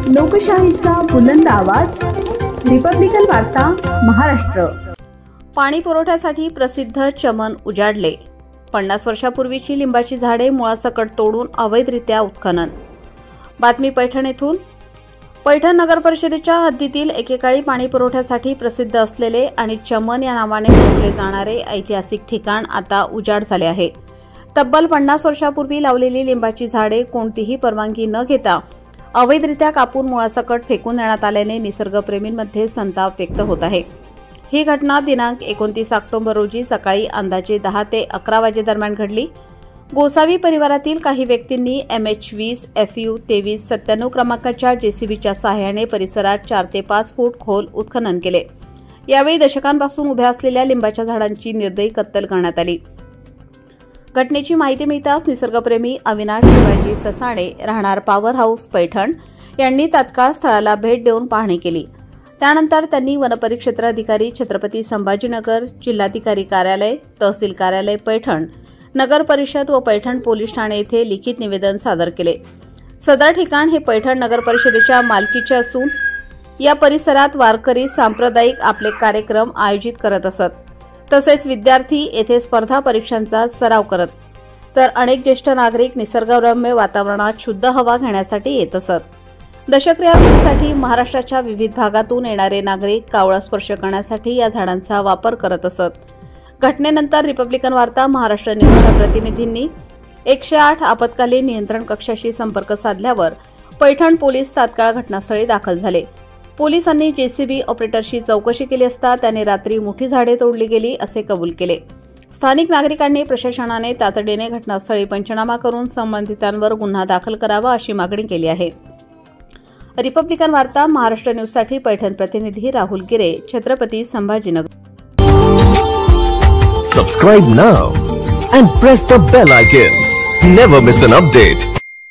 लोकशाहीचा बुलंद आवाज, रिपब्लिकन वार्ता महाराष्ट्र। पाणी पुरवठ्यासाठी प्रसिद्ध चमन उजाडले। 50 वर्षापूर्वीची लिंबाची झाडे मुळासकट तोडून अवैधरित्या उत्खनन। बातमी पैठण येथून। पैठण नगर परिषदेच्या हद्दीतील एकेकाळी पाणी पुरवठ्यासाठी प्रसिद्ध असलेले आणि चमन या नावाने ओळखले जाणारे ऐतिहासिक ठिकाण आता उजाड झाले आहे। तब्बल 50 वर्षापूर्वी लावलेली लिंबाची झाडे कोणतीही परवानगी न घेता अवैधरित्या कापून मुळासकट फेकून देण्यात आल्याने निसर्गप्रेमींमध्ये संताप व्यक्त होत आहे। ही घटना दिनांक 29 ऑक्टोबर रोजी सकाळी अंदाजे 10 ते 11 वाजेदरम्यान घडली। गोसावी परिवारातील काही व्यक्तींनी MH20 FU 2397 क्रमांकाच्या JCBच्या सहाय्याने परिसरात 4 ते 5 फूट खोल उत्खनन केले। यावेळी दशकांपासून उभ्या असलेल्या लिंबाच्या झाडांची निर्दयी कत्तल करण्यात आली। घटनेची माहिती मिळताच निसर्गप्रेमी अविनाश शिवाजी ससाणे राहणार पॉवर हाऊस पैठण यांनी तात्काळ स्थळाला भेट देऊन पाहणी केली। त्यानंतर त्यांनी वनपरिक्षेत्र अधिकारी छत्रपती संभाजीनगर, जिल्हाधिकारी कार्यालय, तहसील कार्यालय पैठण, नगर परिषद व पैठण पोलीस ठाणे येथे लिखित निवेदन सादर केले। सदर ठिकाण हे पैठण नगर परिषदेच्या मालकीचे असून या परिसरात वारकरी सांप्रदायिक आपले कार्यक्रम आयोजित करत असत। तसेच विद्यार्थी येथे स्पर्धा परीक्षांचा सराव करत, तर अनेक ज्येष्ठ नागरिक निसर्गरम्य वातावरणात शुद्ध हवा घेण्यासाठी येत असत। दशक्रियासाठी महाराष्ट्राच्या विविध भागातून येणारे नागरिक कावळा स्पर्श करण्यासाठी या झाडांचा वापर करत असत। घटनेनंतर रिपब्लिकन वार्ता महाराष्ट्र न्यूजच्या प्रतिनिधींनी 108 आपत्कालीन नियंत्रण कक्षाशी संपर्क साधल्यावर पैठण पोलीस तात्काळ घटनास्थळी दाखल झाले। पोलिसांनी JCB ऑपरेटरशी चौकशी केली असता त्याने रात्री मोठी झाडे तोडली गेली असे कबूल केले। स्थानिक नागरिकांनी प्रशासनाने तातडीने घटनास्थळी पंचनामा करून संबंधितांवर गुन्हा दाखल करावा अशी मागणी केली आहे। रिपब्लिकन वार्ता महाराष्ट्र न्यूजसाठी पैठण प्रतिनिधी राहुल गिरे, Chhatrapati Sambhajinagar. Subscribe now and press the bell icon. Never miss an update.